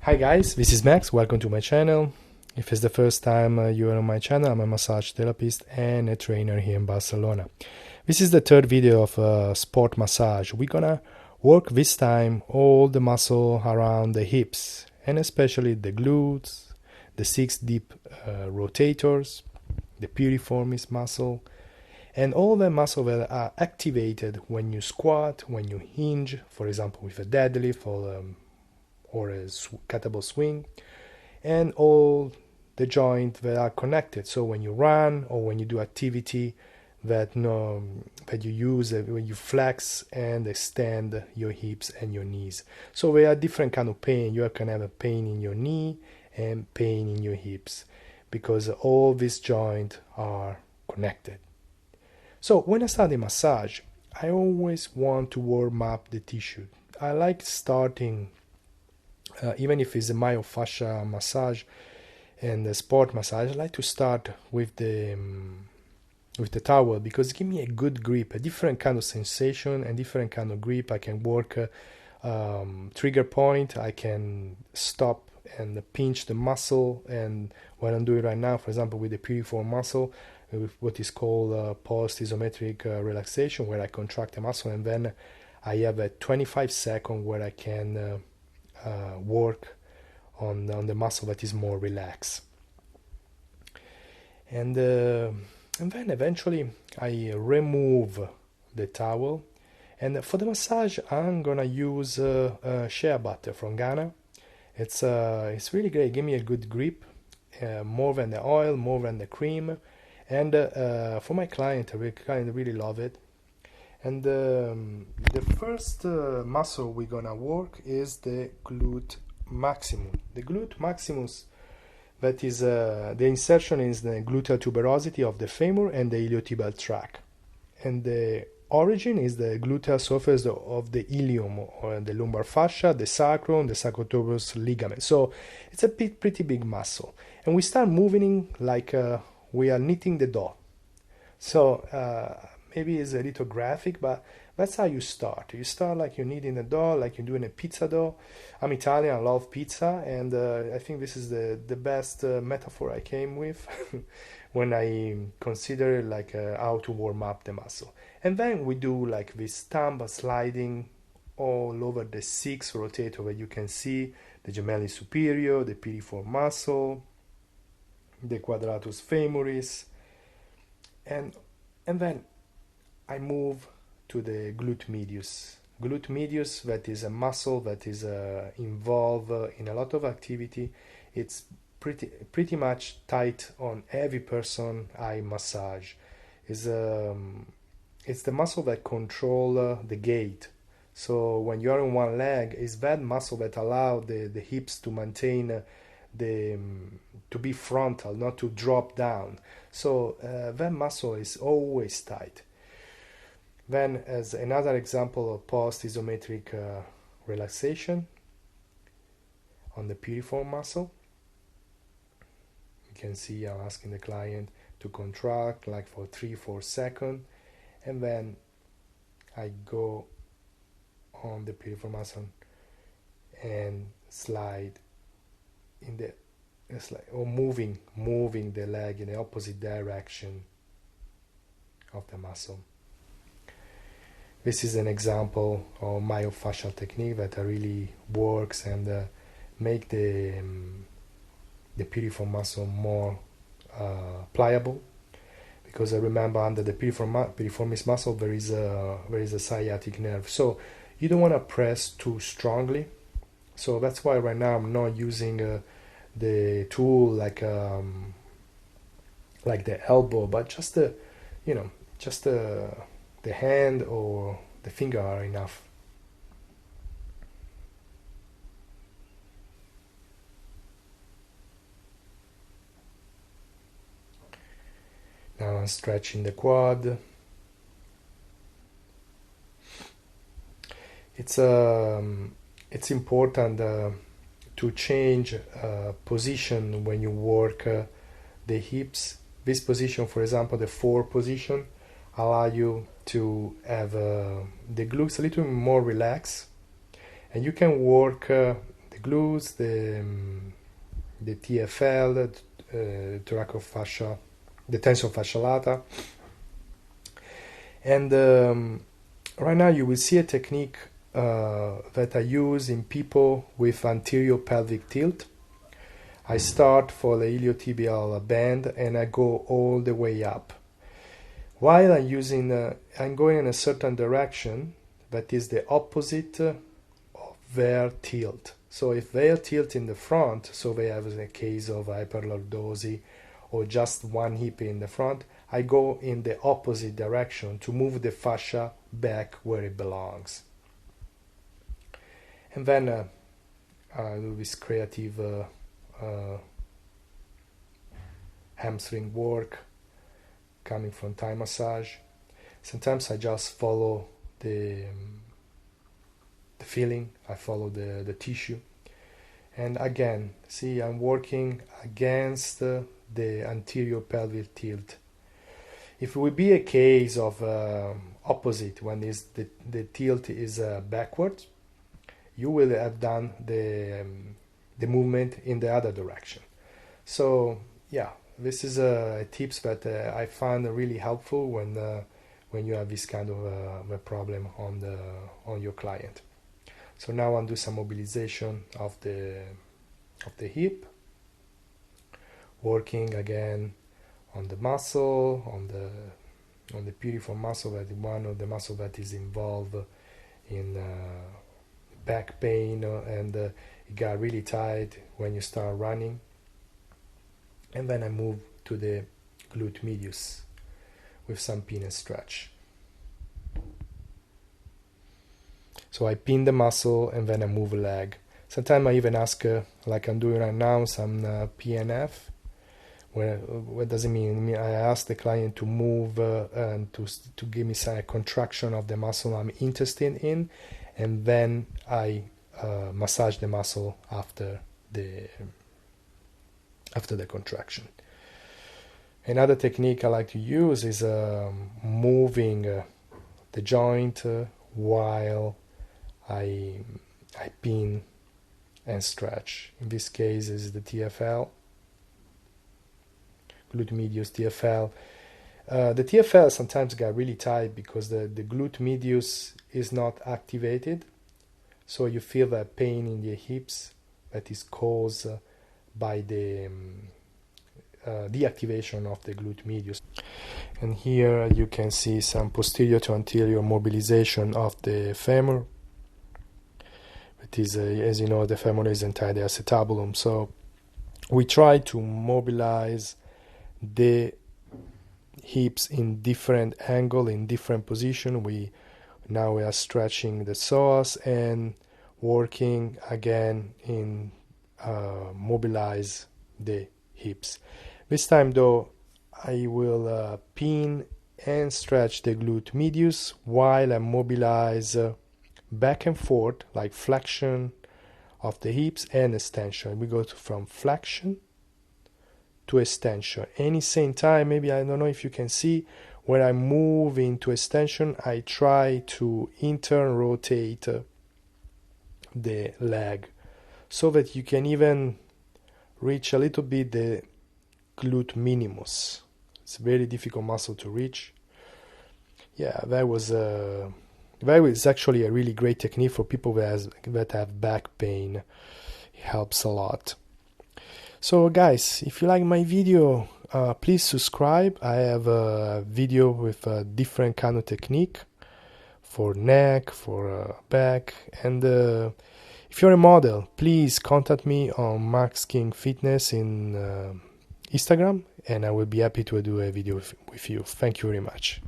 Hi guys, this is Max. Welcome to my channel. If it's the first time you are on my channel, I'm a massage therapist and a trainer here in Barcelona. This is the third video of sport massage. We're gonna work this time all the muscle around the hips and especially the glutes, the 6 deep rotators, the piriformis muscle, and all the muscles that are activated when you squat, when you hinge, for example with a deadlift or a kettlebell swing, and all the joints that are connected. So when you run or when you do activity that you use when you flex and extend your hips and your knees. So there are different kind of pain. You can have a pain in your knee and pain in your hips because all these joints are connected. So when I start the massage, I always want to warm up the tissue. I like starting even if it's a myofascia massage and a sport massage, I like to start with the towel because it gives me a good grip, a different kind of sensation and different kind of grip. I can work trigger point, I can stop and pinch the muscle, and what I'm doing right now, for example, with the piriform muscle, with what is called post-isometric relaxation, where I contract the muscle and then I have a 25-second where I can work on the muscle that is more relaxed, and then eventually I remove the towel, and for the massage I'm gonna use shea butter from Ghana. It's really great, give me a good grip, more than the oil, more than the cream, and for my client really love it. And the first muscle we're gonna work is the glute maximus. The glute maximus, that is the insertion is the gluteal tuberosity of the femur and the iliotibial tract. And the origin is the gluteal surface of the ilium, or the lumbar fascia, the sacrum, the sacrotuberous ligament. So it's a pretty big muscle. And we start moving like we are knitting the dough. So maybe it's a little graphic, but that's how you start. You start like you're kneading a dough, like you're doing a pizza dough. I'm Italian, I love pizza, and I think this is the best metaphor I came with when I consider like how to warm up the muscle. And then we do like this thumb sliding all over the 6 rotator where you can see the gemelli superior, the piriform muscle, the quadratus femoris, and then I move to the glute medius. Glute medius, that is a muscle that is involved in a lot of activity. It's pretty much tight on every person I massage. It's the muscle that control the gait. So when you are on one leg, it's that muscle that allow the hips to maintain to be frontal, not to drop down. So that muscle is always tight. Then, as another example of post-isometric relaxation on the piriform muscle, you can see I'm asking the client to contract like for 3-4 seconds, and then I go on the piriform muscle and slide in the or moving the leg in the opposite direction of the muscle. This is an example of myofascial technique that really works and make the piriform muscle more pliable. Because I remember under the piriformis muscle there is a sciatic nerve, so you don't want to press too strongly. So that's why right now I'm not using the tool like the elbow, but just the hand or the finger are enough. Now I'm stretching the quad. It's important to change position when you work the hips. This position, for example, the 4 position, allow you to have the glutes a little more relaxed, and you can work glutes, the TFL, thoracic fascia, the tensor fascia lata. And right now you will see a technique that I use in people with anterior pelvic tilt. I start for the iliotibial band and I go all the way up. While I'm going in a certain direction that is the opposite of their tilt. So if they tilt in the front, so they have a case of hyperlordosis or just one hip in the front, I go in the opposite direction to move the fascia back where it belongs. And then I do this creative hamstring work coming from Thai massage. Sometimes I just follow the feeling, I follow the tissue. And again, see, I'm working against the anterior pelvic tilt. If it would be a case of opposite, when the tilt is backwards, you will have done the movement in the other direction. So yeah, this is a tips that I found really helpful when you have this kind of a problem on your client. So now I'll do some mobilization of the hip, working again on the muscle, on the piriform muscle, that is one of the muscle that is involved in back pain, and it got really tight when you start running. And then I move to the glute medius with some pin and stretch. So I pin the muscle and then I move a leg. Sometimes I even ask, like I'm doing right now, some PNF. What does it mean? I ask the client to move and to give me some contraction of the muscle I'm interested in, and then I massage the muscle after the contraction. Another technique I like to use is moving the joint while I pin and stretch. In this case is the TFL, glute medius TFL. The TFL sometimes got really tight because the glute medius is not activated, so you feel that pain in the hips that is caused by the deactivation of the glute medius. And here you can see some posterior to anterior mobilization of the femur. It is, as you know, the femur is inside the acetabulum, so we try to mobilize the hips in different angle, in different position. Now we are stretching the psoas and working again in mobilize the hips. This time though I will pin and stretch the glute medius while I mobilize back and forth, like flexion of the hips and extension. We go from flexion to extension. Any same time, maybe I don't know if you can see, when I move into extension, I try to intern rotate the leg so that you can even reach a little bit the glute minimus. It's a very difficult muscle to reach. Yeah, that was actually a really great technique for people that have back pain. It helps a lot. So guys, if you like my video, please subscribe. I have a video with a different kind of technique for neck, for back, and if you're a model, please contact me on Max King Fitness in Instagram, and I will be happy to do a video with you. Thank you very much.